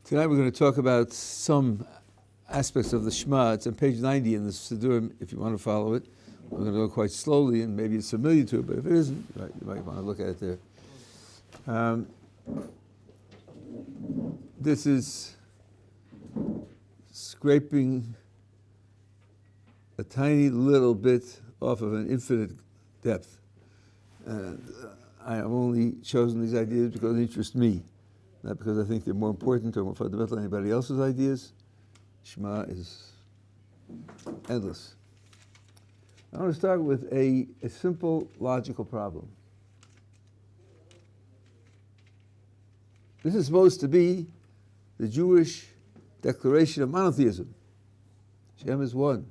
Tonight we're going to talk about some aspects of the Shema. It's on page 90 in the Siddur, if you want to follow it. We're going to go quite slowly, and maybe it's familiar to it, but if it isn't, right, you might want to look at it there. This is scraping a tiny little bit off of an infinite depth. And I have only chosen these ideas because they interest me, not because I think they're more important or more fundamental than anybody else's ideas. Shema is endless. I want to start with a simple logical problem. This is supposed to be the Jewish declaration of monotheism. Shem is one.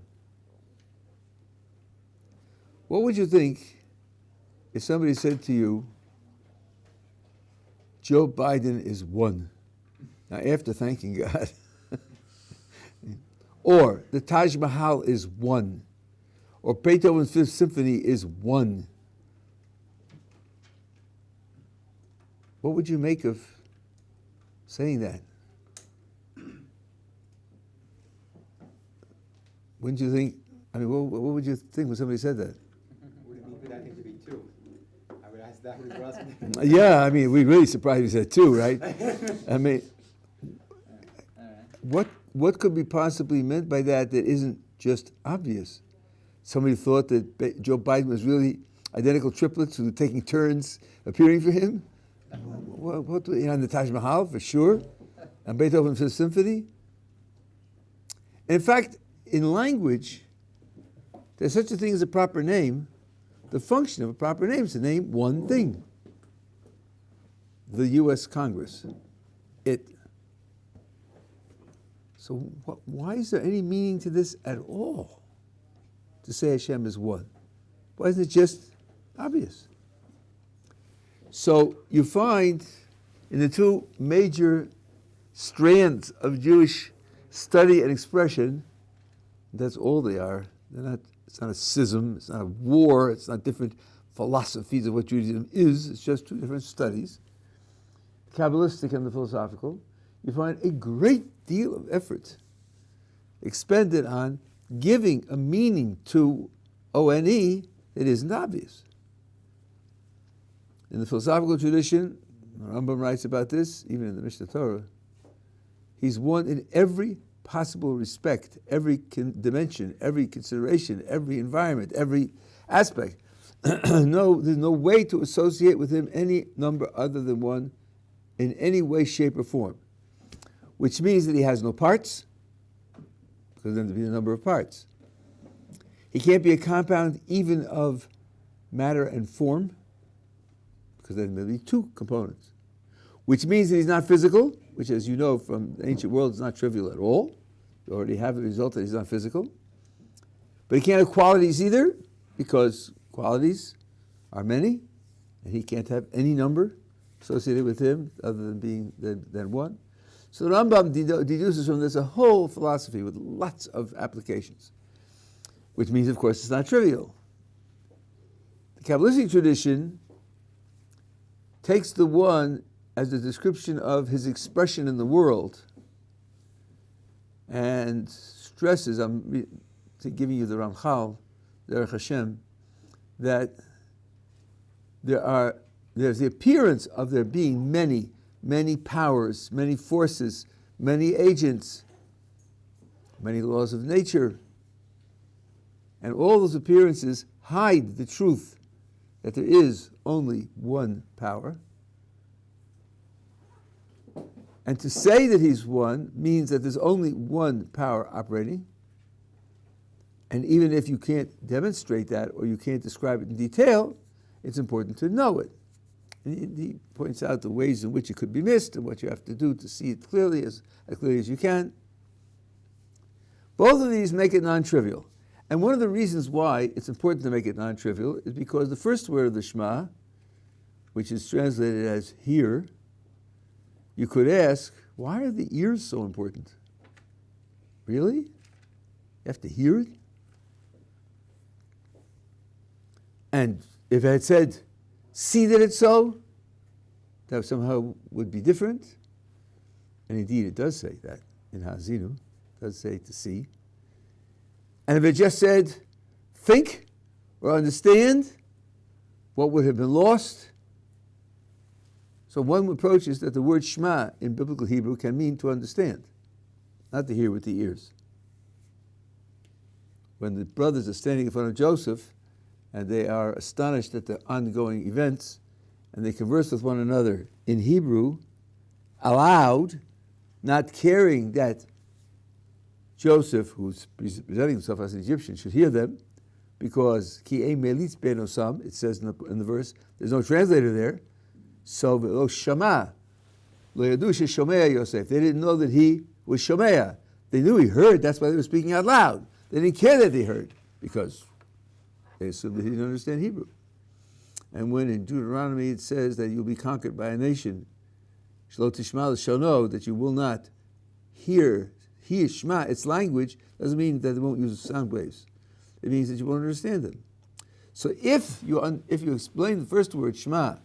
What would you think if somebody said to you, Joe Biden is one? Now, after thanking God. Or the Taj Mahal is one. Or Beethoven's Fifth Symphony is one. What would you make of saying that? Wouldn't you think, I mean, what would you think when somebody said that? Would it be good, I think, to be two? I would ask that with Russ. Yeah, I mean, we're really surprised he said two, right? I mean, what could be possibly meant by that isn't just obvious? Somebody thought that Joe Biden was really identical triplets who were taking turns appearing for him? What on the Taj Mahal, for sure? And Beethoven's Fifth Symphony? In fact, in language, there's such a thing as a proper name. The function of a proper name is to name one thing. The U.S. Congress. It. So why is there any meaning to this at all? To say Hashem is one? Why isn't it just obvious? So you find in the two major strands of Jewish study and expression, that's all they are. It's not a schism, it's not a war, it's not different philosophies of what Judaism is, it's just two different studies, Kabbalistic and the philosophical. You find a great deal of effort expended on giving a meaning to O-N-E that isn't obvious. In the philosophical tradition, Rambam writes about this, even in the Mishnah Torah, he's one in every possible respect, every dimension, every consideration, every environment, every aspect. No, there's no way to associate with him any number other than one in any way, shape, or form. Which means that he has no parts, because then there'd be a number of parts. He can't be a compound even of matter and form, because then there'll be two components. Which means that he's not physical, which, as you know from the ancient world, is not trivial at all. You already have the result that he's not physical. But he can't have qualities either, because qualities are many, and he can't have any number associated with him other than being than one. So the Rambam deduces from this a whole philosophy with lots of applications, which means, of course, it's not trivial. The Kabbalistic tradition takes the one as a description of his expression in the world and stresses, I'm giving you the Ramchal, Derech Hashem, that there's the appearance of there being many powers, many forces, many agents, many laws of nature. And all those appearances hide the truth that there is only one power. And to say that he's one means that there's only one power operating. And even if you can't demonstrate that or you can't describe it in detail, it's important to know it. And he points out the ways in which it could be missed and what you have to do to see it clearly as you can. Both of these make it non-trivial. And one of the reasons why it's important to make it non-trivial is because the first word of the Shema, which is translated as hear, you could ask, why are the ears so important? Really? You have to hear it? And if I had said, see that it's so, that somehow would be different. And indeed, it does say that in Hazinu. It does say to see. And if it just said, think or understand, what would have been lost? So one approach is that the word Shema in biblical Hebrew can mean to understand, not to hear with the ears. When the brothers are standing in front of Joseph and they are astonished at the ongoing events and they converse with one another in Hebrew, aloud, not caring that Joseph, who's presenting himself as an Egyptian, should hear them, because ki ein melitz ben osam, it says in the verse, there's no translator there. So lo shama, lo yadu sheshomea Yosef. They didn't know that he was shomea. They knew he heard. That's why they were speaking out loud. They didn't care that they heard, because they assumed that he didn't understand Hebrew. And when in Deuteronomy it says that you'll be conquered by a nation, shlo tishma l'shono, that you will not hear Shema, its language, doesn't mean that they won't use sound waves. It means that you won't understand them. So if you explain the first word, Shema,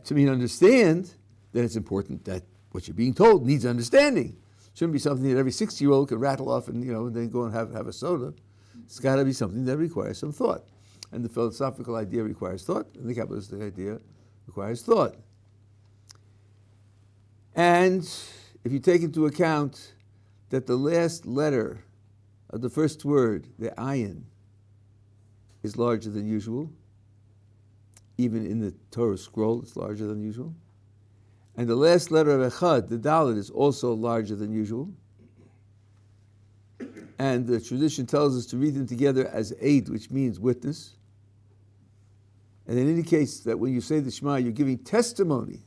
to mean understand, then it's important that what you're being told needs understanding. It shouldn't be something that every 60-year-old can rattle off and then go and have a soda. It's got to be something that requires some thought. And the philosophical idea requires thought, and the Kabbalistic idea requires thought. And if you take into account that the last letter of the first word, the ayin, is larger than usual, even in the Torah scroll it's larger than usual, and the last letter of echad, the dalet, is also larger than usual, and the tradition tells us to read them together as eid, which means witness, and it indicates that when you say the Shema, you're giving testimony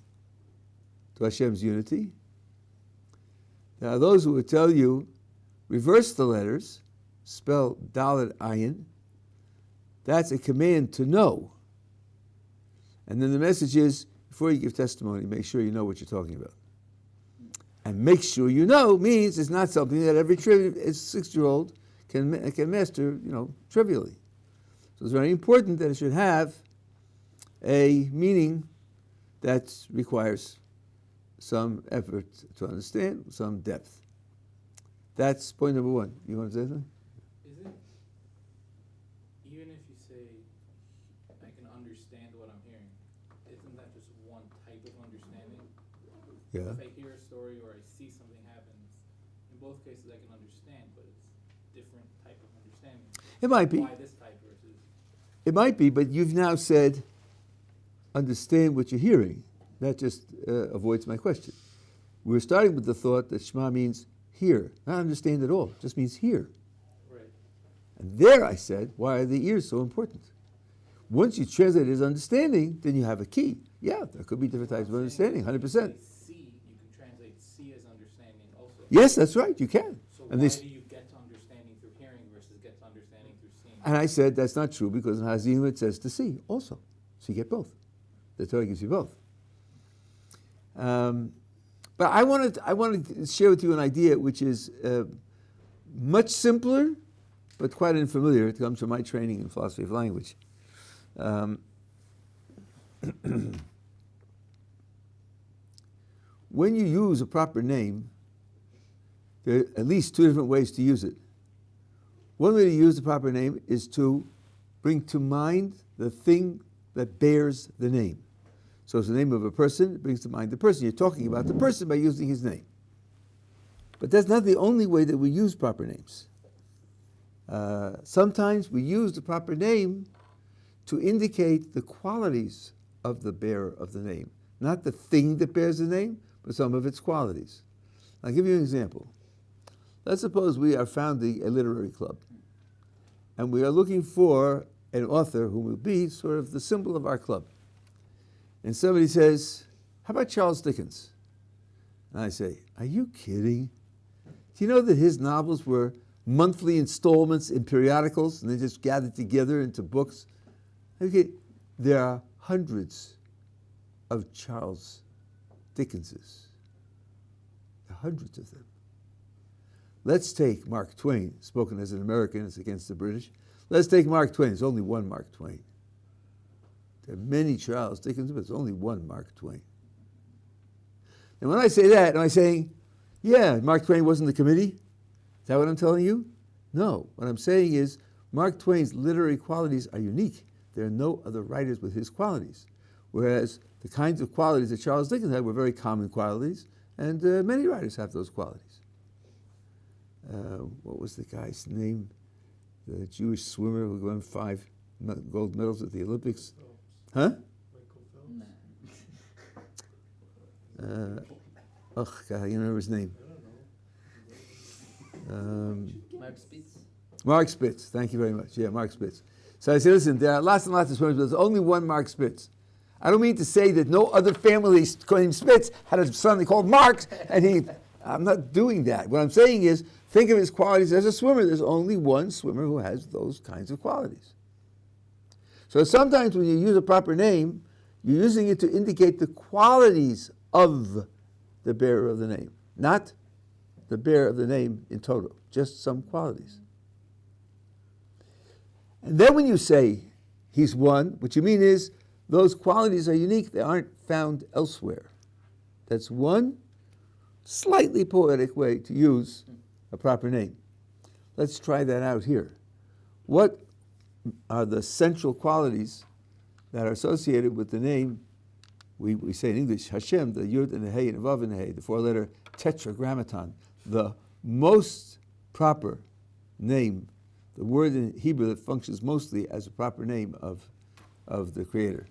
to Hashem's unity. There are those who would tell you, reverse the letters, spell dalet ayin. That's a command to know. And then the message is, before you give testimony, make sure you know what you're talking about. And make sure you know means it's not something that every 6-year-old can master, trivially. So it's very important that it should have a meaning that requires some effort to understand, some depth. That's point number one. You want to say something? Is it, even if you say, I can understand what I'm hearing, isn't that just one type of understanding? Yeah. If I hear a story or I see something happen, in both cases I can understand, but it's different type of understanding. It might be. Why this type versus... It might be, but you've now said, understand what you're hearing. That just avoids my question. We're starting with the thought that Shema means hear, not understand at all. It just means hear. Right. And there I said, why are the ears so important? Once you translate it as understanding, then you have a key. Yeah, there could be different types of understanding, 100%. See, you can translate see as understanding also. Yes, that's right, you can. So And why this, do you get to understanding through hearing versus get to understanding through seeing? and I said that's not true, because in Hazinu it says to see also. So you get both. The Torah gives you both. But I want to share with you an idea which is much simpler, but quite unfamiliar. It comes from my training in philosophy of language. When you use a proper name, there are at least two different ways to use it. One way to use the proper name is to bring to mind the thing that bears the name. So it's the name of a person, it brings to mind the person. You're talking about the person by using his name. But that's not the only way that we use proper names. Sometimes we use the proper name to indicate the qualities of the bearer of the name. Not the thing that bears the name, but some of its qualities. I'll give you an example. Let's suppose we are founding a literary club, and we are looking for an author who will be sort of the symbol of our club. And somebody says, how about Charles Dickens? And I say, are you kidding? Do you know that his novels were monthly installments in periodicals, and they just gathered together into books? Okay, there are hundreds of Charles Dickenses. There are hundreds of them. Let's take Mark Twain, spoken as an American, as against the British. Let's take Mark Twain. There's only one Mark Twain. There are many Charles Dickens, but there's only one Mark Twain. And when I say that, am I saying, yeah, Mark Twain wasn't the committee? Is that what I'm telling you? No. What I'm saying is Mark Twain's literary qualities are unique. There are no other writers with his qualities. Whereas the kinds of qualities that Charles Dickens had were very common qualities, and many writers have those qualities. What was the guy's name? The Jewish swimmer who won 5 gold medals at the Olympics. Huh? Oh, God, I can't remember his name. Mark Spitz. Mark Spitz, thank you very much. Yeah, Mark Spitz. So I said, listen, there are lots and lots of swimmers, but there's only one Mark Spitz. I don't mean to say that no other family named Spitz had a son called Mark, and I'm not doing that. What I'm saying is, think of his qualities as a swimmer. There's only one swimmer who has those kinds of qualities. So sometimes when you use a proper name, you're using it to indicate the qualities of the bearer of the name, not the bearer of the name in total, just some qualities. And then when you say he's one, what you mean is those qualities are unique, they aren't found elsewhere. That's one slightly poetic way to use a proper name. Let's try that out here. What are the central qualities that are associated with the name, we say in English, Hashem, the Yud and the Hey and the Vav and the Hey, the 4-letter tetragrammaton, the most proper name, the word in Hebrew that functions mostly as a proper name of the Creator.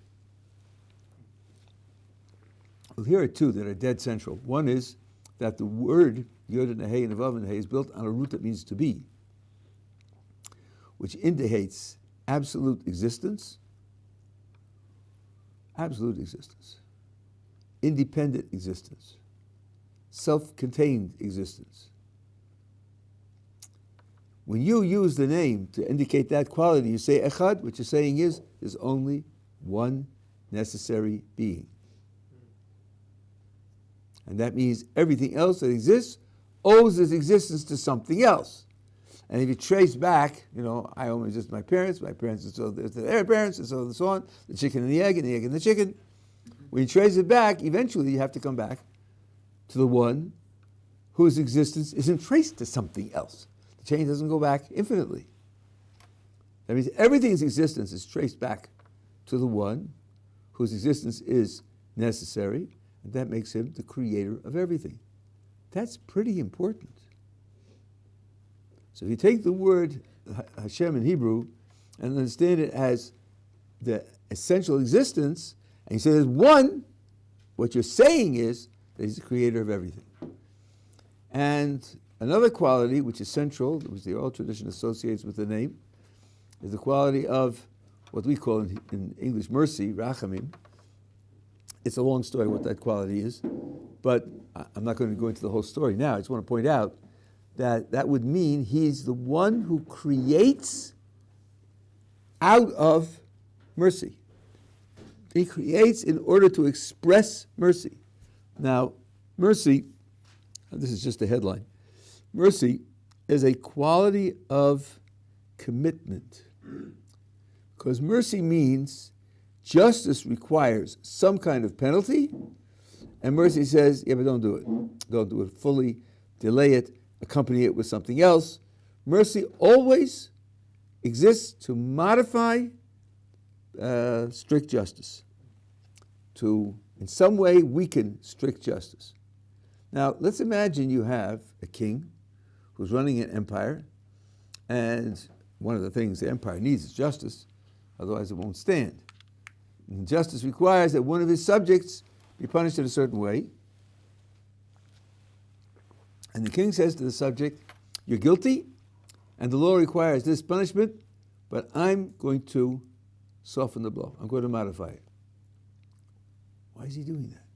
Well, here are two that are dead central. One is that the word Yod and the Hey and the Vav and the Hey is built on a root that means to be, which indicates absolute existence, independent existence, self-contained existence. When you use the name to indicate that quality, you say Echad, what you're saying is there's only one necessary being. And that means everything else that exists owes its existence to something else. And if you trace back, I only exist to my parents and so to their parents, and so on, the chicken and the egg and the chicken. When you trace it back, eventually you have to come back to the one whose existence isn't traced to something else. The chain doesn't go back infinitely. That means everything's existence is traced back to the one whose existence is necessary, and that makes him the creator of everything. That's pretty important. So if you take the word Hashem in Hebrew and understand it as the essential existence, and you say there's one, what you're saying is that he's the creator of everything. And another quality which is central, which the oral tradition associates with the name, is the quality of what we call in English mercy, rachamim. It's a long story what that quality is, but I'm not going to go into the whole story now. I just want to point out that would mean he's the one who creates out of mercy. He creates in order to express mercy. Now, mercy, this is just a headline, mercy is a quality of commitment. Because mercy means justice requires some kind of penalty, and mercy says, yeah, but don't do it. Don't do it fully, delay it, accompany it with something else. Mercy always exists to modify strict justice, to in some way weaken strict justice. Now, let's imagine you have a king who's running an empire, and one of the things the empire needs is justice, otherwise it won't stand. And justice requires that one of his subjects be punished in a certain way. And the king says to the subject, you're guilty, and the law requires this punishment, but I'm going to soften the blow. I'm going to modify it. Why is he doing that?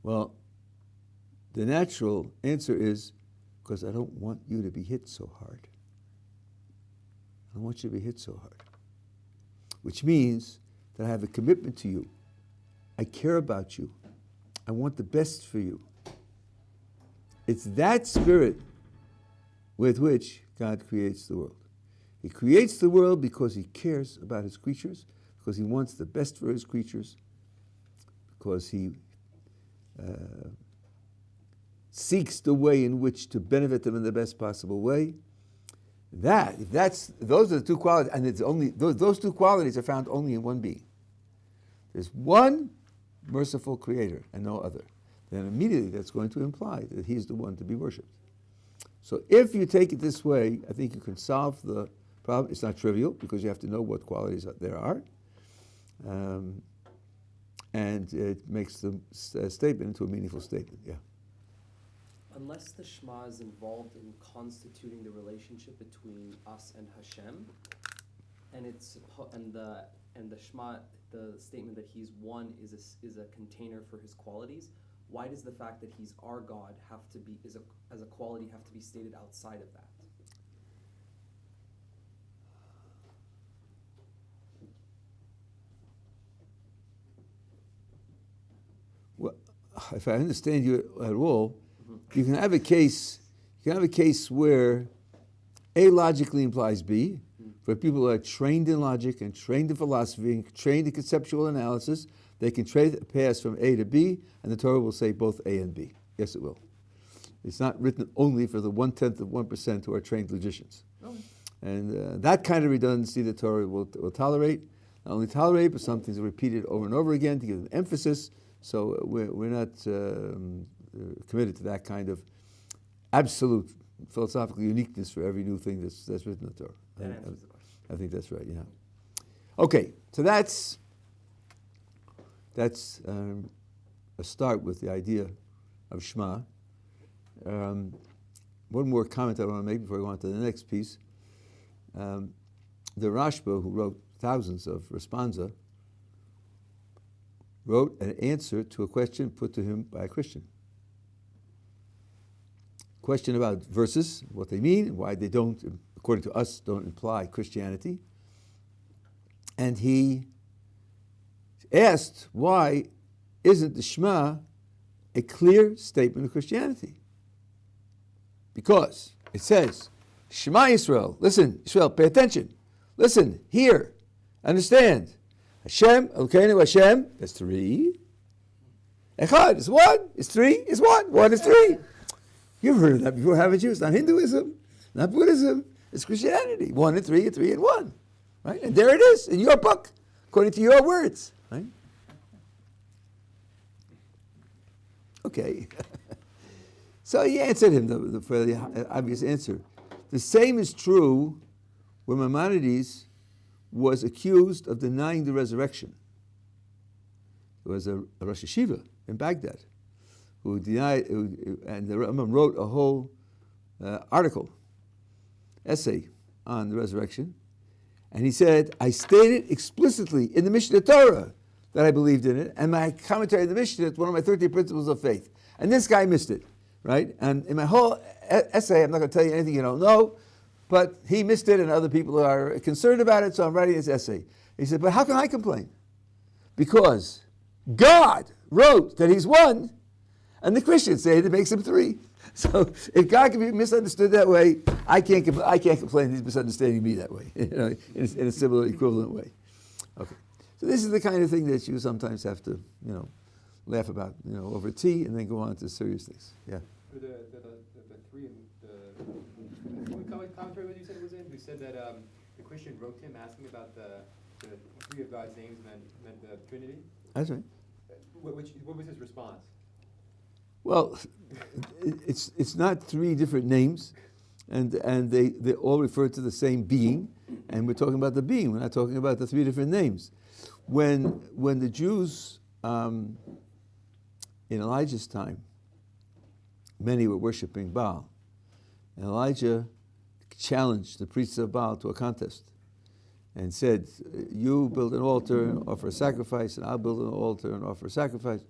Well, the natural answer is because I don't want you to be hit so hard. I don't want you to be hit so hard. Which means that I have a commitment to you. I care about you. I want the best for you. It's that spirit with which God creates the world. He creates the world because he cares about his creatures, because he wants the best for his creatures, because he seeks the way in which to benefit them in the best possible way. Those are the two qualities, and it's only those two qualities are found only in one being. There's one merciful creator and no other. Then immediately that's going to imply that he's the one to be worshipped. So if you take it this way, I think you can solve the problem. It's not trivial because you have to know what qualities there are. And it makes the statement into a meaningful statement, yeah. Unless the Shema is involved in constituting the relationship between us and Hashem, and the Shema, the statement that He's one is a container for His qualities. Why does the fact that He's our God have to be as a quality have to be stated outside of that? Well, if I understand you at all, you can have a case. You can have a case where A logically implies B, for people who are trained in logic and trained in philosophy and trained in conceptual analysis. They can pass from A to B, and the Torah will say both A and B. Yes, it will. It's not written only for the 0.1% who are trained logicians. Okay. And that kind of redundancy the Torah will tolerate. Not only tolerate, but some things are repeated over and over again to give them emphasis. So we're not committed to that kind of absolute philosophical uniqueness for every new thing that's written in the Torah. That answers the question. I think that's right, yeah. Okay, so that's a start with the idea of Shema. One more comment I want to make before I go on to the next piece. The Rashba, who wrote thousands of responsa, wrote an answer to a question put to him by a Christian. Question about verses, what they mean, why they don't, according to us, don't imply Christianity. And he asked, why isn't the Shema a clear statement of Christianity? Because it says, Shema Yisrael, listen, Yisrael, pay attention. Listen, hear, understand. Hashem, Elokeinu Hashem, that's three. Echad is one, is three, is one, one is three. You've heard of that before, haven't you? It's not Hinduism, not Buddhism, it's Christianity. 1 and 3 and 3 and 1. Right? And there it is, in your book, according to your words. Right? Okay. So he answered him for the obvious answer. The same is true when Maimonides was accused of denying the resurrection. There was a Rosh Yeshiva in Baghdad who denied, and the Rambam wrote a whole essay on the resurrection. And he said, I stated explicitly in the Mishnah Torah that I believed in it, and my commentary of the Mishnah is one of my 13 principles of faith. And this guy missed it, right? And in my whole essay, I'm not going to tell you anything you don't know, but he missed it and other people are concerned about it, so I'm writing this essay. He said, but how can I complain? Because God wrote that he's one, and the Christians say that makes him three. So if God can be misunderstood that way, I can't complain he's misunderstanding me that way, in a similar, equivalent way. Okay. So this is the kind of thing that you sometimes have to, laugh about, over tea and then go on to serious things. Yeah. For the three, what commentary was you said it was in? Who said that the Christian wrote to him asking about the three of God's names meant the Trinity? That's right. What was his response? Well, it's not three different names, and they all refer to the same being, and we're talking about the being. We're not talking about the three different names. When the Jews in Elijah's time, many were worshiping Baal, and Elijah challenged the priests of Baal to a contest, and said, "You build an altar and offer a sacrifice, and I'll build an altar and offer a sacrifice."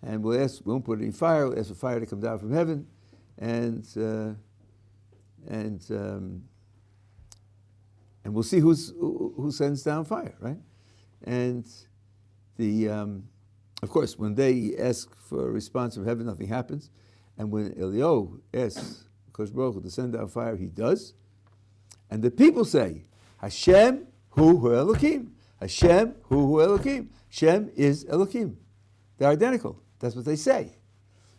And we won't put any fire. We'll ask for fire to come down from heaven, and we'll see who sends down fire, right? And of course, when they ask for a response from heaven, nothing happens. And when Eliyahu asks Kosh Baruch Hu to send down fire, he does. And the people say, "Hashem hu Elokim." Hashem hu Elokim. Hashem is Elokim. They're identical. That's what they say.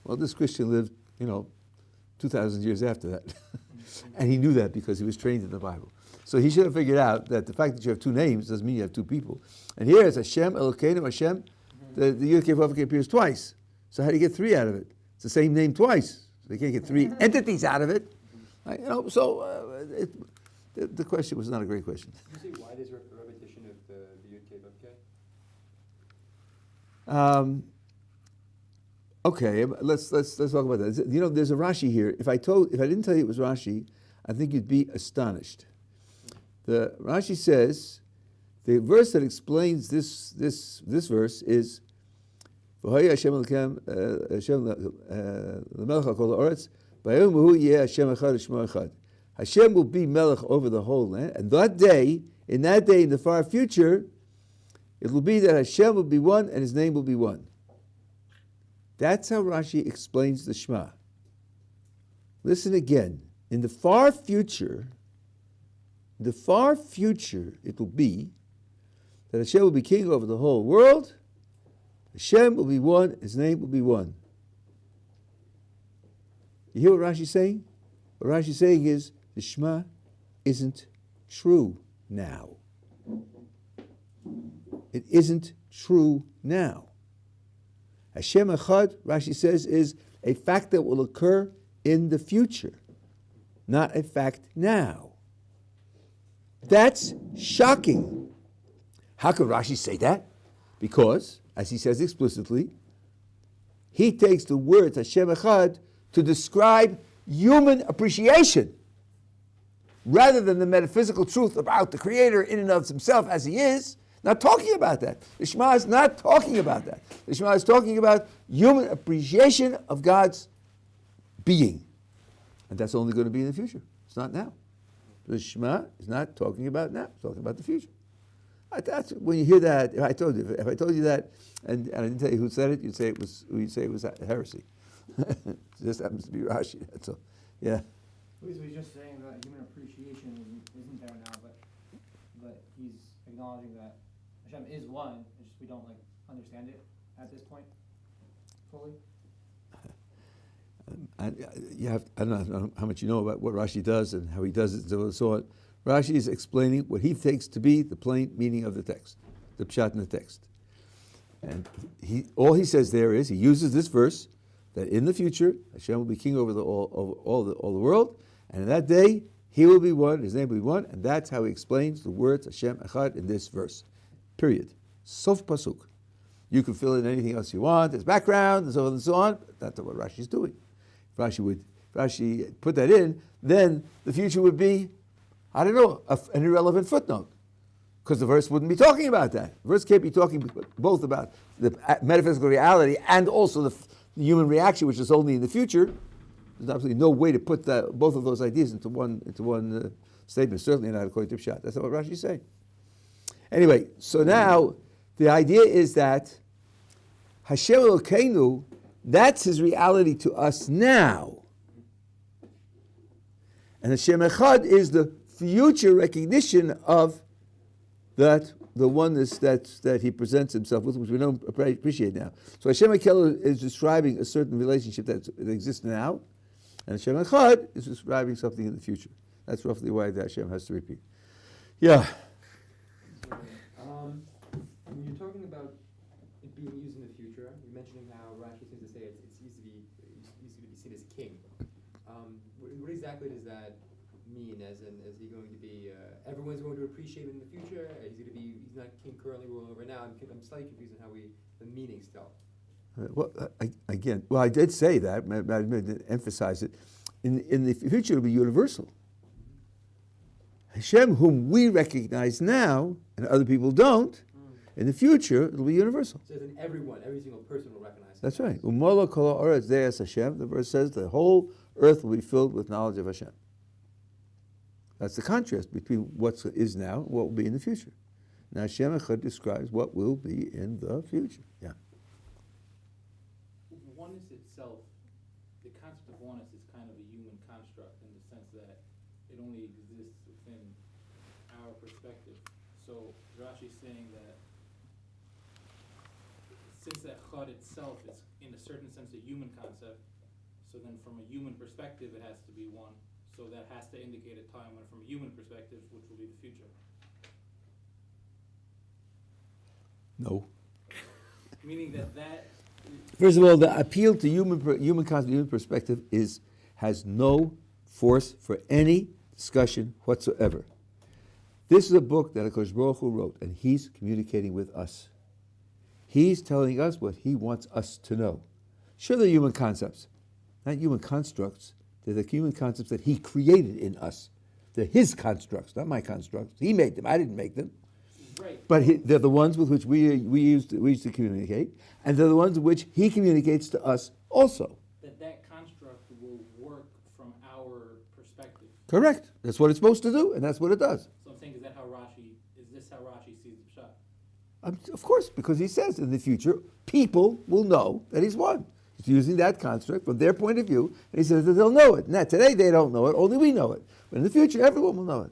Well, this Christian lived, 2,000 years after that. And he knew that because he was trained in the Bible. So he should have figured out that the fact that you have two names doesn't mean you have two people. And here it's Hashem, Elokeinu, Hashem. The Yud Kei Vav Kei appears twice. So how do you get three out of it? It's the same name twice. So they can't get three entities out of it. Right? The question was not a great question. Can you see why there's a repetition of the Yud Kei Vav Kei? Okay, let's talk about that. There's a Rashi here. If I didn't tell you it was Rashi, I think you'd be astonished. The Rashi says the verse that explains this verse is V'hoya Hashem Elokem Hashem lemelech al kol haaretz b'yom hu yeh Hashem echad u'shmo echad. Hashem will be melech over the whole land, and in that day in the far future, it will be that Hashem will be one and His name will be one. That's how Rashi explains the Shema. Listen again. In the far future, it will be that Hashem will be king over the whole world. Hashem will be one, His name will be one. You hear what Rashi's saying? What Rashi's saying is the Shema isn't true now. It isn't true now. Hashem Echad, Rashi says, is a fact that will occur in the future, not a fact now. That's shocking. How could Rashi say that? Because, as he says explicitly, he takes the words Hashem Echad to describe human appreciation rather than the metaphysical truth about the Creator in and of himself as he is. Not talking about that. The Shema is not talking about that. The Shema is talking about human appreciation of God's being. And that's only going to be in the future. It's not now. The Shema is not talking about now. It's talking about the future. That's when you hear that. If I told you that, and I didn't tell you who said it, you'd say it was heresy. It just happens to be Rashi. That's all. Yeah. He's just saying that human appreciation isn't there now, but he's acknowledging that Hashem is one. It's just we don't understand it at this point fully. I don't know how much you know about what Rashi does and how he does it and so on. Rashi is explaining what he takes to be the plain meaning of the text, the pshat in the text. And all he says there is, he uses this verse, that in the future, Hashem will be king over all the world, and in that day, He will be one, His name will be one, and that's how he explains the words Hashem Echad in this verse. Period. Sof pasuk. You can fill in anything else you want, there's background, and so on and so on, but that's not what Rashi is doing. If Rashi put that in, then the future would be, I don't know, an irrelevant footnote. Because the verse wouldn't be talking about that. The verse can't be talking both about the metaphysical reality and also the human reaction, which is only in the future. There's absolutely no way to put both of those ideas into one statement. Certainly not according to Pshat. That's not what Rashi is saying. Anyway, so now the idea is that Hashem Elokeinu, that's His reality to us now. And Hashem Echad is the future recognition of that, the oneness that He presents Himself with, which we don't appreciate now. So Hashem Echad is describing a certain relationship that exists now, and Hashem Echad is describing something in the future. That's roughly why the Hashem has to repeat. Yeah. When you're talking about it being used in the future, you're mentioning how Rashi seems to say it's used to be seen as king. What exactly does that mean? As he going to be? Everyone's going to appreciate him in the future. He's not king currently ruling over now. I'm slightly confused on how the meaning still. I did say that. I didn't emphasize it. In the future, it'll be universal. Hashem, whom we recognize now, and other people don't, in the future, it'll be universal. So then every single person will recognize. That's right. Umala kol haaretz de'es Hashem. The verse says the whole earth will be filled with knowledge of Hashem. That's the contrast between what is now and what will be in the future. Now Hashem Echad describes what will be in the future. Yeah. Oneness itself, the concept of oneness is kind of a human construct in the sense that it only exists within our perspective. So Rashi's saying that since that chad itself is in a certain sense, a human concept. So then from a human perspective, it has to be one. So that has to indicate a time when, from a human perspective, which will be the future. No. Meaning that First of all, the appeal to human concept, human perspective has no force for any discussion whatsoever. This is a book that HaKadosh Baruch Hu wrote, and he's communicating with us. He's telling us what he wants us to know. Sure, they're human concepts, not human constructs. They're the human concepts that he created in us. They're his constructs, not my constructs. He made them. I didn't make them. right. But they're the ones with which we use to communicate, and they're the ones with which he communicates to us also. That construct will work from our perspective. Correct. That's what it's supposed to do, and that's what it does. So I'm saying, is this how Rashi sees the Pshat? Of course, because he says in the future, people will know that he's one. He's using that construct from their point of view, and he says that they'll know it. Now, today they don't know it, only we know it. But in the future, everyone will know it.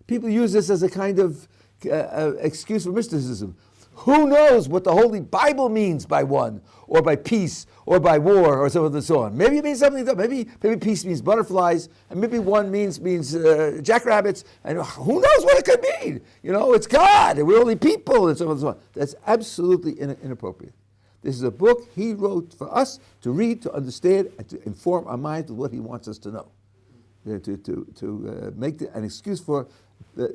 People use this as a kind of excuse for mysticism. Who knows what the Holy Bible means by one, or by peace, or by war, or so on and so on. Maybe it means something else. Maybe peace means butterflies, and maybe one means jackrabbits, and who knows what it could mean? You know, it's God, and we're only people, and so on and so on. That's absolutely inappropriate. This is a book he wrote for us to read, to understand, and to inform our minds with what he wants us to know. To make an excuse for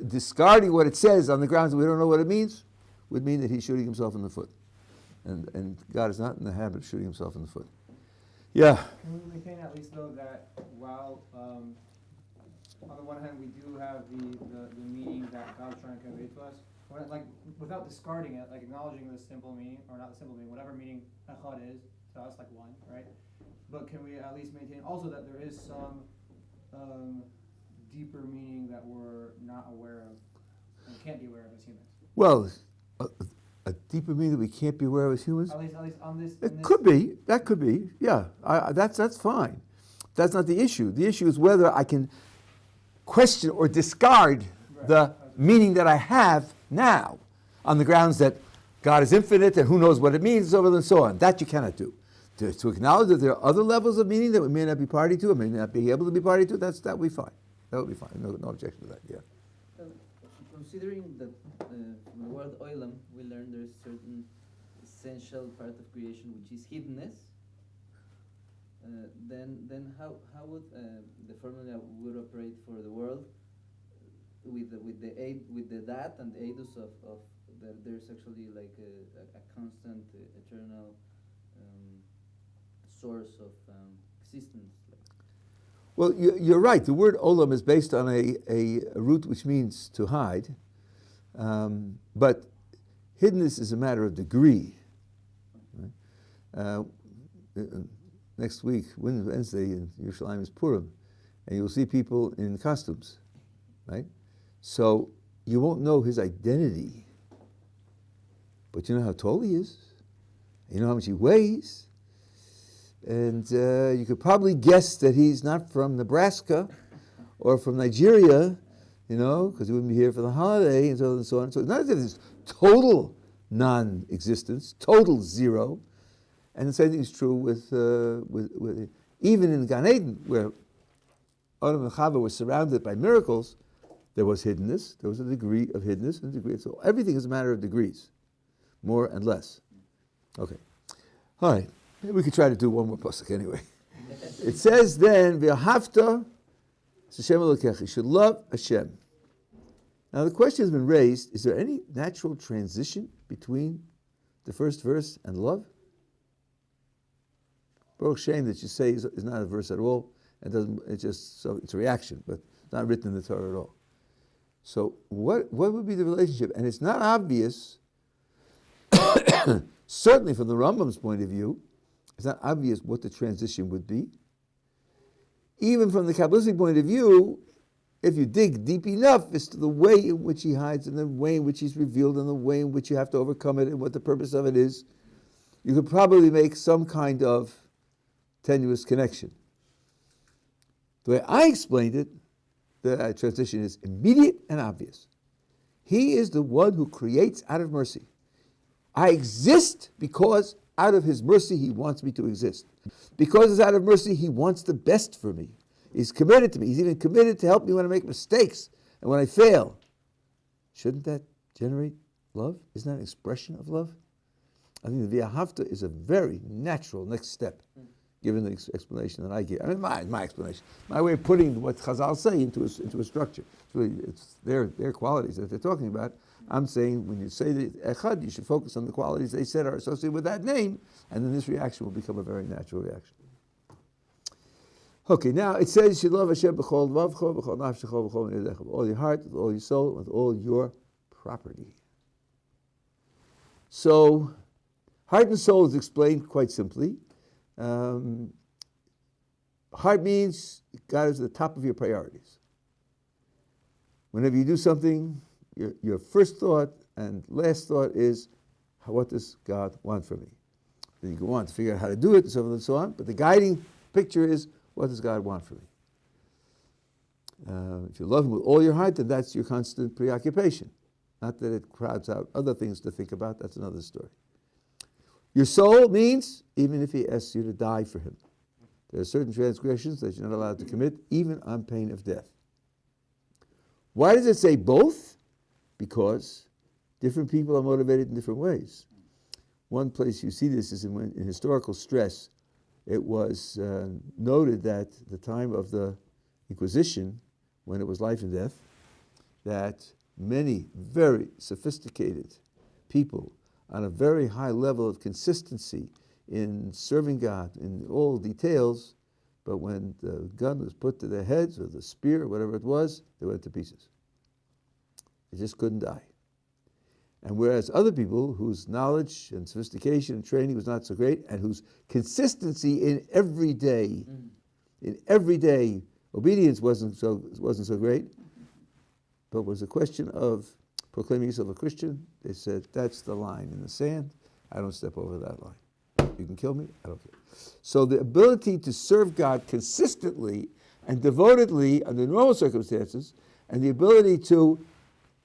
discarding what it says on the grounds that we don't know what it means would mean that he's shooting himself in the foot. And God is not in the habit of shooting himself in the foot. Yeah. Can we maintain at least though that while on the one hand we do have the meaning that God's trying to convey to us, like without discarding it, like acknowledging the simple meaning, or not the simple meaning, whatever meaning echad is to us, like one, right? But can we at least maintain also that there is some deeper meaning that we're not aware of and can't be aware of as humans? Well, a deeper meaning that we can't be aware of as humans? At least on this. It could be. That could be. Yeah, that's fine. That's not the issue. The issue is whether I can question or discard the meaning that I have now on the grounds that God is infinite and who knows what it means, so on and so on. That you cannot do. To acknowledge that there are other levels of meaning that we may not be party to, or may not be able to be party to, that would be fine. That would be fine. No objection to that, yeah. Considering that from the word oilam, we learn there's certain essential part of creation which is hiddenness. Then how would the formula would operate for the world with the that and the aidus of that there's actually like a constant eternal source of existence. Well, you're right. The word olam is based on a root which means to hide. But hiddenness is a matter of degree. Right? Next week, Wednesday, in Yerushalayim is Purim, and you'll see people in costumes, right? So you won't know his identity, but you know how tall he is, you know how much he weighs, and you could probably guess that he's not from Nebraska or from Nigeria, you know, because he wouldn't be here for the holiday, and so on and so on. So it's not as if it's total non-existence, total zero. And the same thing is true with even in Gan Eden, where Adam and Chava were surrounded by miracles, there was hiddenness. There was a degree of hiddenness and a degree. So everything is a matter of degrees, more and less. Okay, all right. Maybe we could try to do one more pasuk anyway. It says then, "V'ahavta Hashem Elokecha." You should love Hashem. Now the question has been raised: is there any natural transition between the first verse and love? Baruch Shem that you say is not a verse at all. It doesn't. It's just so it's a reaction, but it's not written in the Torah at all. So what would be the relationship? And it's not obvious. Certainly, from the Rambam's point of view, it's not obvious what the transition would be. Even from the Kabbalistic point of view, if you dig deep enough as to the way in which he hides, and the way in which he's revealed, and the way in which you have to overcome it, and what the purpose of it is, you could probably make some kind of tenuous connection. The way I explained it, the transition is immediate and obvious. He is the one who creates out of mercy. I exist because out of his mercy, he wants me to exist. Because it's out of mercy, he wants the best for me. He's committed to me. He's even committed to help me when I make mistakes and when I fail. Shouldn't that generate love? Isn't that an expression of love? I think the V'ahavta is a very natural next step, given the explanation that I give. I mean, my explanation, my way of putting what Chazal say into a structure. It's their qualities that they're talking about. I'm saying when you say the Echad, you should focus on the qualities they said are associated with that name, and then this reaction will become a very natural reaction. Okay, now it says you should love Hashem b'chol vavcho, b'chol nafshecho, b'chol nedecha, with all your heart, with all your soul, with all your property. So, heart and soul is explained quite simply. Heart means God is at the top of your priorities. Whenever you do something, your first thought and last thought is, what does God want from me? Then you go on to figure out how to do it and so on and so on, but the guiding picture is, what does God want from me? If you love Him with all your heart, then that's your constant preoccupation. Not that it crowds out other things to think about, that's another story. Your soul means, even if He asks you to die for Him. There are certain transgressions that you're not allowed to commit, even on pain of death. Why does it say both? Because different people are motivated in different ways. One place you see this is in historical stress. It was noted that the time of the Inquisition, when it was life and death, that many very sophisticated people on a very high level of consistency in serving God in all details, but when the gun was put to their heads, or the spear, or whatever it was, they went to pieces. They just couldn't die. And whereas other people whose knowledge and sophistication and training was not so great, and whose consistency in everyday obedience wasn't so great, but was a question of proclaiming yourself a Christian, they said, that's the line in the sand. I don't step over that line. You can kill me, I don't care. So the ability to serve God consistently and devotedly under normal circumstances, and the ability to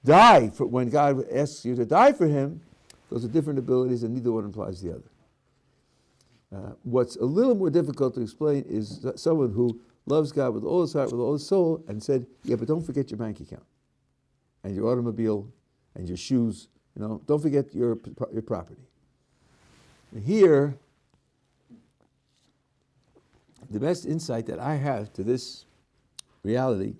die for when God asks you to die for Him, those are different abilities, and neither one implies the other. What's a little more difficult to explain is someone who loves God with all his heart, with all his soul, and said, yeah, but don't forget your bank account, and your automobile, and your shoes, don't forget your property. And here, the best insight that I have to this reality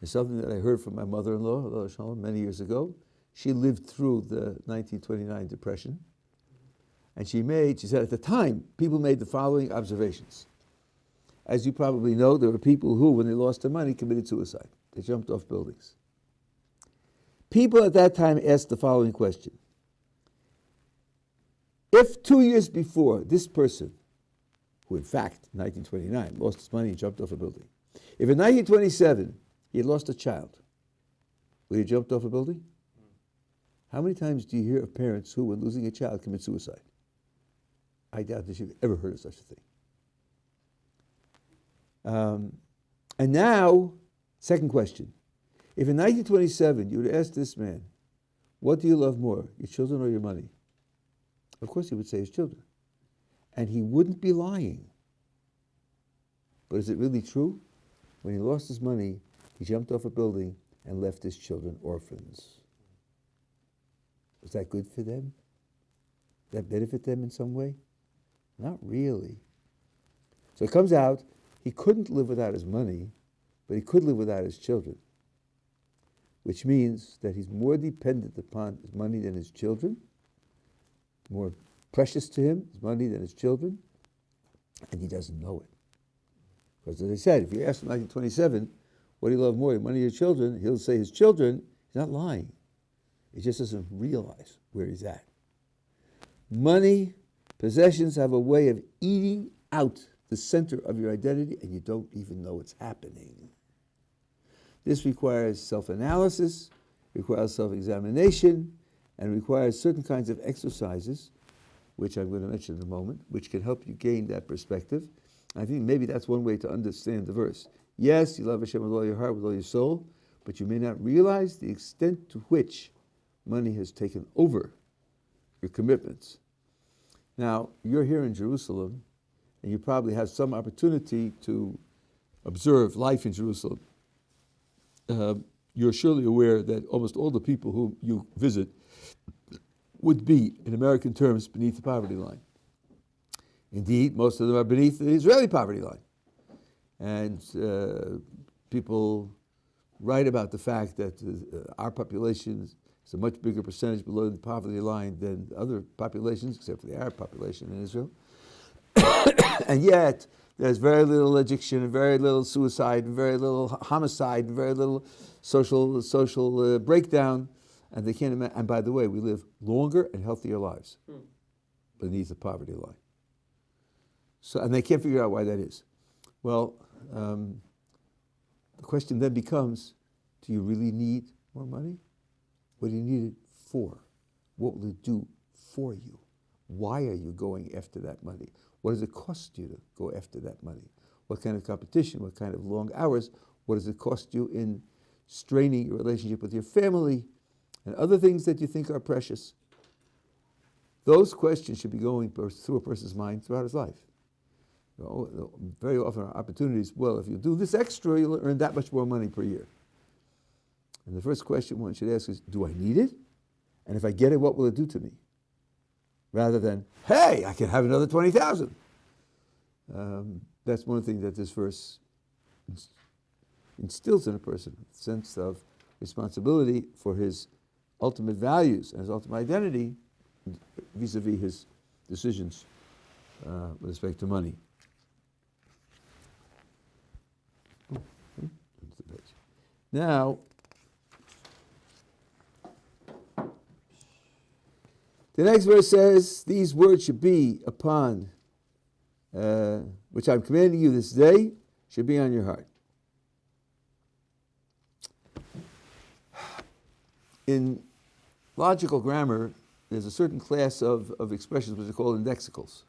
is something that I heard from my mother-in-law, many years ago. She lived through the 1929 Depression. And she said at the time, people made the following observations. As you probably know, there were people who, when they lost their money, committed suicide. They jumped off buildings. People at that time asked the following question. If 2 years before this person, who in fact, in 1929, lost his money and jumped off a building, if in 1927, he had lost a child, would he have jumped off a building? How many times do you hear of parents who, when losing a child, commit suicide? I doubt that you've ever heard of such a thing. And now, second question. If in 1927 you would ask this man, what do you love more, your children or your money? Of course he would say his children. And he wouldn't be lying. But is it really true? When he lost his money, he jumped off a building and left his children orphans. Was that good for them? Did that benefit them in some way? Not really. So it comes out, he couldn't live without his money, but he could live without his children, which means that he's more dependent upon his money than his children, more precious to him, his money than his children, and he doesn't know it. Because as I said, if you ask him in 1927, what do you love more, your money or your children? He'll say his children. He's not lying. He just doesn't realize where he's at. Money, possessions have a way of eating out the center of your identity, and you don't even know it's happening. This requires self-analysis, requires self-examination, and requires certain kinds of exercises, which I'm going to mention in a moment, which can help you gain that perspective. I think maybe that's one way to understand the verse. Yes, you love Hashem with all your heart, with all your soul, but you may not realize the extent to which money has taken over your commitments. Now, you're here in Jerusalem, and you probably have some opportunity to observe life in Jerusalem. You're surely aware that almost all the people whom you visit would be, in American terms, beneath the poverty line. Indeed, most of them are beneath the Israeli poverty line. And people write about the fact that our population is a much bigger percentage below the poverty line than other populations, except for the Arab population in Israel. And yet, there's very little addiction, and very little suicide, and very little homicide, and very little social breakdown. And they can't imagine. And by the way, we live longer and healthier lives beneath the poverty line. So, and they can't figure out why that is. Well, the question then becomes, do you really need more money? What do you need it for? What will it do for you? Why are you going after that money? What does it cost you to go after that money? What kind of competition? What kind of long hours? What does it cost you in straining your relationship with your family and other things that you think are precious? Those questions should be going through a person's mind throughout his life. Very often our opportunities, well, if you do this extra, you'll earn that much more money per year. And the first question one should ask is, do I need it? And if I get it, what will it do to me? Rather than, hey, I can have another 20,000. That's one thing that this verse instills in a person, a sense of responsibility for his ultimate values and his ultimate identity vis-a-vis his decisions with respect to money. Now, the next verse says, these words should be upon, which I'm commanding you this day, should be on your heart. In logical grammar, there's a certain class of expressions which are called indexicals.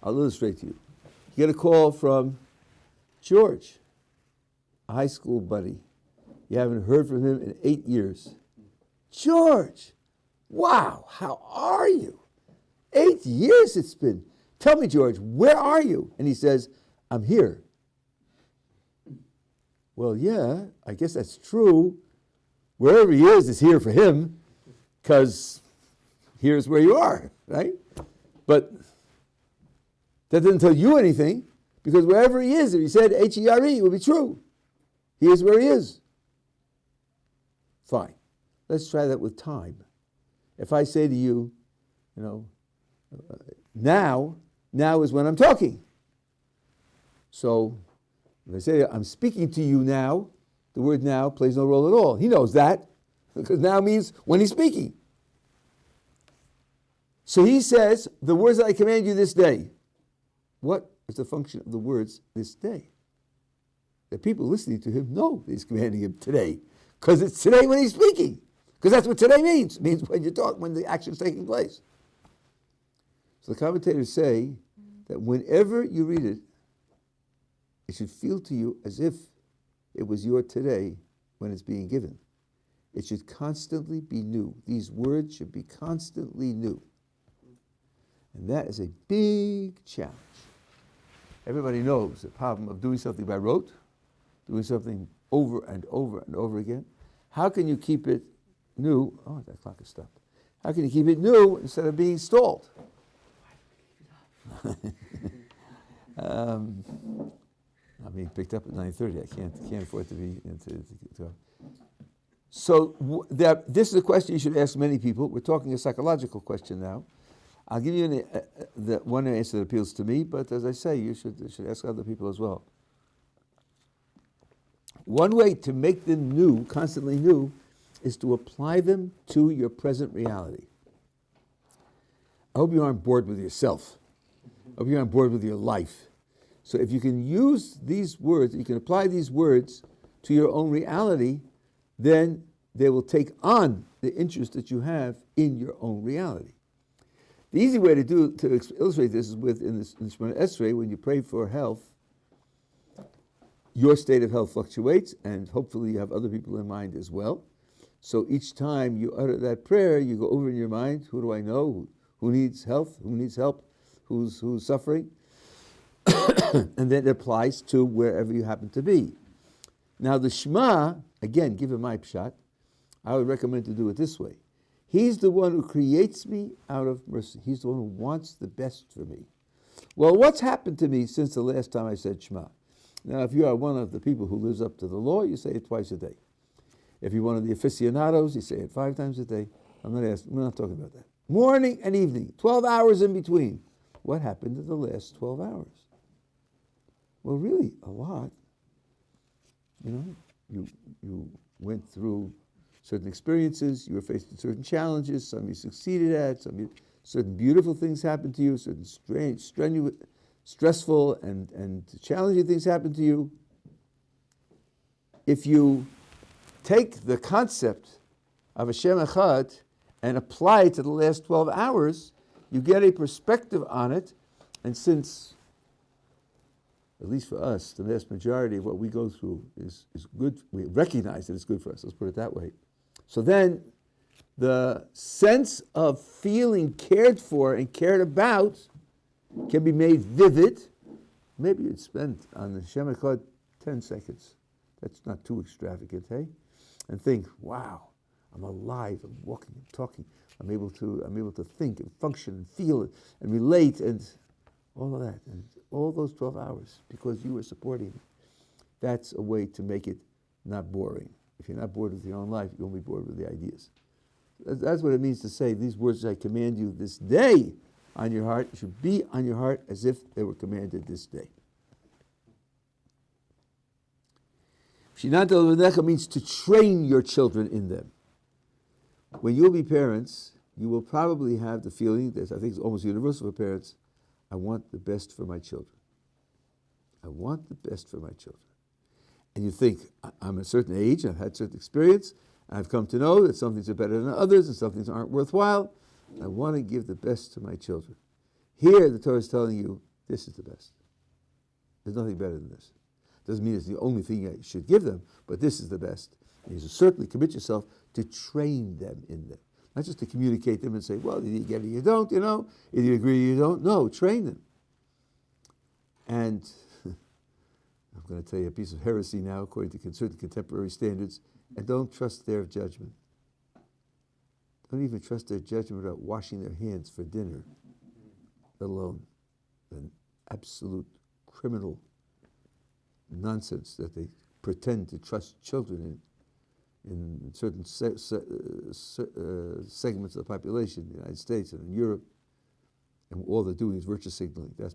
I'll illustrate to you. You get a call from George, a high school buddy. You haven't heard from him in 8 years. George, wow, how are you? 8 years it's been. Tell me, George, where are you? And he says, I'm here. Well, yeah, I guess that's true. Wherever he is here for him, because here's where you are, right? But that doesn't tell you anything, because wherever he is, if he said H-E-R-E, it would be true. He is where he is. Fine. Let's try that with time. If I say to you, now is when I'm talking. So if I say I'm speaking to you now, the word now plays no role at all. He knows that, because now means when he's speaking. So he says, the words that I command you this day. What is the function of the words this day? The people listening to him know that he's commanding him today, because it's today when he's speaking. Because that's what today means. It means when you talk, when the action is taking place. So the commentators say that whenever you read it, it should feel to you as if it was your today when it's being given. It should constantly be new. These words should be constantly new. And that is a big challenge. Everybody knows the problem of doing something by rote, doing something over and over and over again. How can you keep it new? Oh, that clock has stopped. How can you keep it new instead of being stalled? I'm being picked up at 9:30. I can't afford to be. So this is a question you should ask many people. We're talking a psychological question now. I'll give you the one answer that appeals to me, but as I say, you should ask other people as well. One way to make them new, constantly new, is to apply them to your present reality. I hope you aren't bored with yourself. I hope you aren't bored with your life. So if you can use these words, you can apply these words to your own reality, then they will take on the interest that you have in your own reality. The easy way to illustrate this is in the Shema Esrei, when you pray for health, your state of health fluctuates, and hopefully you have other people in mind as well. So each time you utter that prayer, you go over in your mind, who do I know? who needs health, who needs help, who's suffering. And then it applies to wherever you happen to be. Now the Shema, again, given my pshat, I would recommend to do it this way. He's the one who creates me out of mercy. He's the one who wants the best for me. Well, what's happened to me since the last time I said Shema? Now, if you are one of the people who lives up to the law, you say it twice a day. If you're one of the aficionados, you say it 5 times a day. We're not talking about that. Morning and evening, 12 hours in between. What happened to the last 12 hours? Well, really, a lot. You went through certain experiences, you were faced with certain challenges, some you succeeded at, certain beautiful things happened to you, certain strange, strenuous, stressful and challenging things happened to you. If you take the concept of Hashem Echad and apply it to the last 12 hours, you get a perspective on it, and since, at least for us, the vast majority of what we go through is good, we recognize that it's good for us, let's put it that way. So then, the sense of feeling cared for and cared about can be made vivid. Maybe you'd spend on the Hashem Echad 10 seconds. That's not too extravagant, hey? And think, wow, I'm alive, I'm walking, I'm talking, I'm able to think and function and feel it and relate and all of that. And all those 12 hours, because you were supporting me. That's a way to make it not boring. If you're not bored with your own life, you won't be bored with the ideas. That's what it means to say, these words I command you this day on your heart should be on your heart as if they were commanded this day. Shinanta Levanecha means to train your children in them. When you'll be parents, you will probably have the feeling that I think it's almost universal for parents, I want the best for my children. I want the best for my children. And you think, I'm a certain age, I've had certain experience, I've come to know that some things are better than others and some things aren't worthwhile. I want to give the best to my children. Here, the Torah is telling you, this is the best. There's nothing better than this. Doesn't mean it's the only thing you should give them, but this is the best. And you should certainly commit yourself to train them in them. Not just to communicate them and say, well, either you get it or you don't, either you agree or you don't. No, train them. And I'm going to tell you a piece of heresy now, according to certain contemporary standards, and don't trust their judgment. Don't even trust their judgment about washing their hands for dinner, let alone an absolute criminal nonsense that they pretend to trust children in certain segments of the population in the United States and in Europe, and all they're doing is virtue signaling. That's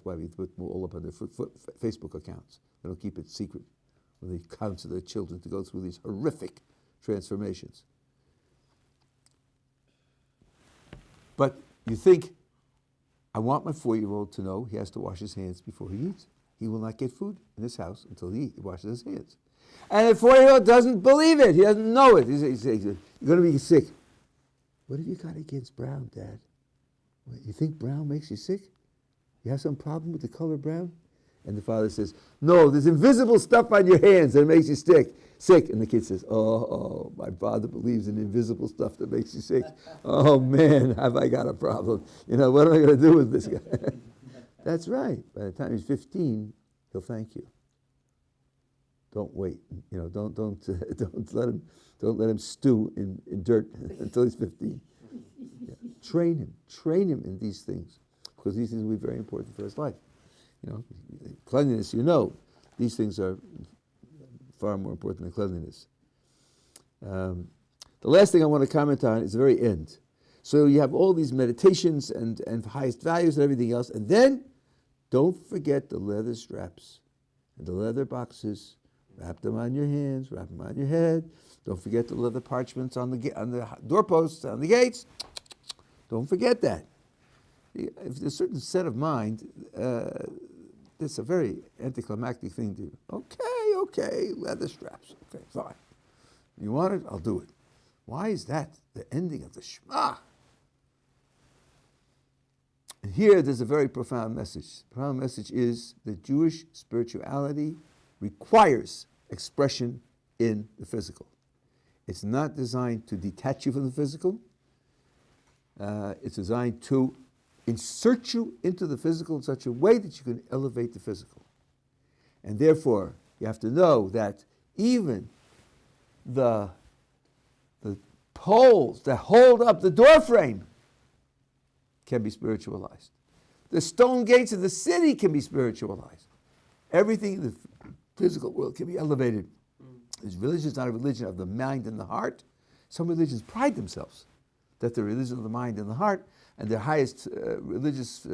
why we put them all up on their Facebook accounts. They don't keep it secret when they counsel their children to go through these horrific transformations. But you think, I want my 4-year-old to know he has to wash his hands before he eats. He will not get food in this house until he washes his hands. And the 4-year-old doesn't believe it. He doesn't know it. He says, you're going to be sick. What have you got against brown, Dad? What, you think brown makes you sick? You have some problem with the color brown? And the father says, no, there's invisible stuff on your hands that makes you sick. And the kid says, oh, my father believes in invisible stuff that makes you sick. Oh, man, have I got a problem. What am I going to do with this guy? That's right. By the time he's 15, he'll thank you. Don't wait. Don't let him stew in dirt until he's 15. Yeah. Train him in these things, because these things will be very important for his life. Cleanliness. These things are far more important than cleanliness. The last thing I want to comment on is the very end. So you have all these meditations and highest values and everything else, and then don't forget the leather straps and the leather boxes. Wrap them on your hands, wrap them on your head. Don't forget the leather parchments on the doorposts, on the gates. Don't forget that. If there's a certain set of mind, it's a very anticlimactic thing to do. Okay, leather straps. Okay, fine. You want it? I'll do it. Why is that the ending of the Shema? And here there's a very profound message. The profound message is that Jewish spirituality requires expression in the physical. It's not designed to detach you from the physical. It's designed to insert you into the physical in such a way that you can elevate the physical. And therefore, you have to know that even the poles that hold up the door frame can be spiritualized. The stone gates of the city can be spiritualized. Everything in the physical world can be elevated. This religion is not a religion of the mind and the heart. Some religions pride themselves that they're a religion of the mind and the heart, and their highest religious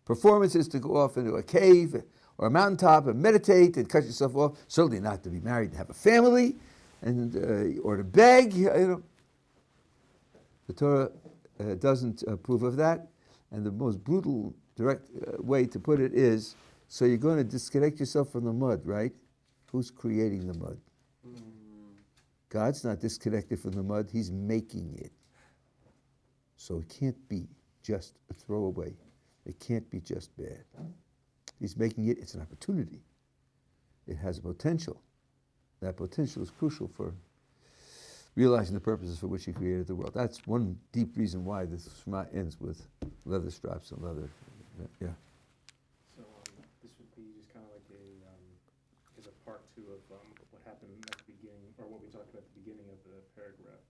performance is to go off into a cave or a mountaintop and meditate and cut yourself off. Certainly not to be married and have a family, and or to beg. The Torah doesn't approve of that, and the most brutal, direct way to put it is: so you're going to disconnect yourself from the mud, right? Who's creating the mud? God's not disconnected from the mud, He's making it. So it can't be just a throwaway. It can't be just bad. He's making it, it's an opportunity. It has a potential. That potential is crucial for realizing the purposes for which He created the world. That's one deep reason why the Shema ends with leather straps and leather. Yeah. So this would be just kind of like a part two of what happened at the beginning, or what we talked about at the beginning of the paragraph,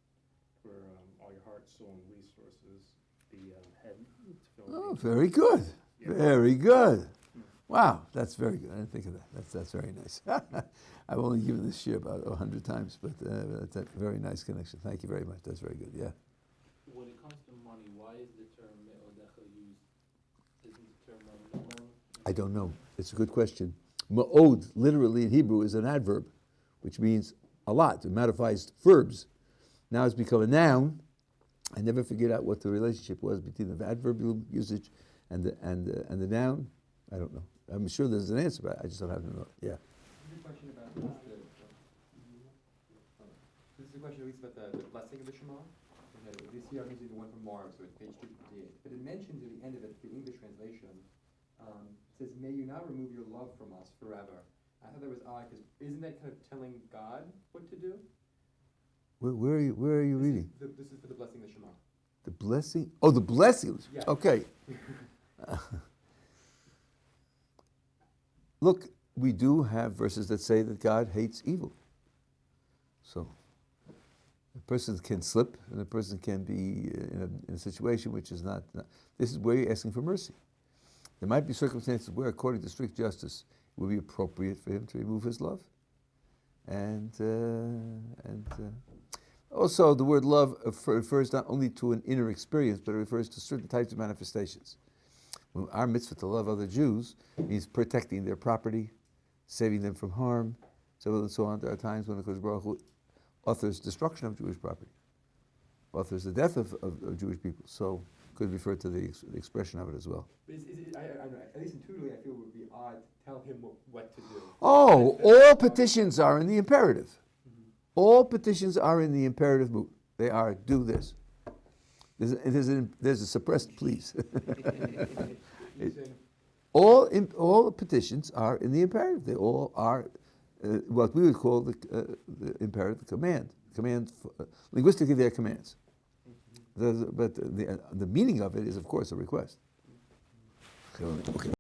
where all your heart, soul, and resources, the head. Oh, very good. Yeah. Very good. Wow, that's very good. I didn't think of that. That's very nice. I've only given this year about 100 times, but that's a very nice connection. Thank you very much. That's very good. Yeah. When it comes to money, why is the term me'odecha used? Isn't the term ma'od? I don't know. It's a good question. Ma'od, literally in Hebrew, is an adverb, which means a lot. It modifies verbs. Now it's become a noun. I never figured out what the relationship was between the adverbial usage and the noun. I don't know. I'm sure there's an answer, but I just don't have to know it. Yeah. This is a question about this is a question at least about the blessing of the Shema. Okay, this here obviously the one from Mark, so it's page 258. But it mentions at the end of it, the English translation, it says, "May you not remove your love from us forever." I thought that was odd, because isn't that kind of telling God what to do? Where are you reading? This is for the blessing of the Shema. The blessing? Oh, the blessing. Yeah. Okay. Look, we do have verses that say that God hates evil. So a person can slip, and a person can be in a situation which is not. This is where you're asking for mercy. There might be circumstances where, according to strict justice, it would be appropriate for him to remove his love. And also, the word love refers not only to an inner experience, but it refers to certain types of manifestations. Our mitzvah to love other Jews means protecting their property, saving them from harm, so on and so on. There are times when the Kodesh Baruch Hu authors destruction of Jewish property, authors the death of Jewish people. So could refer to the expression of it as well. But I don't know, at least intuitively, I feel it would be odd to tell him what to do. Oh, all petitions are in the imperative. Mm-hmm. All petitions are in the imperative mood. They are, do this. There's a suppressed please. All petitions are in the imperative. They all are what we would call the imperative command. Linguistically, they're commands. But the meaning of it is, of course, a request. Okay.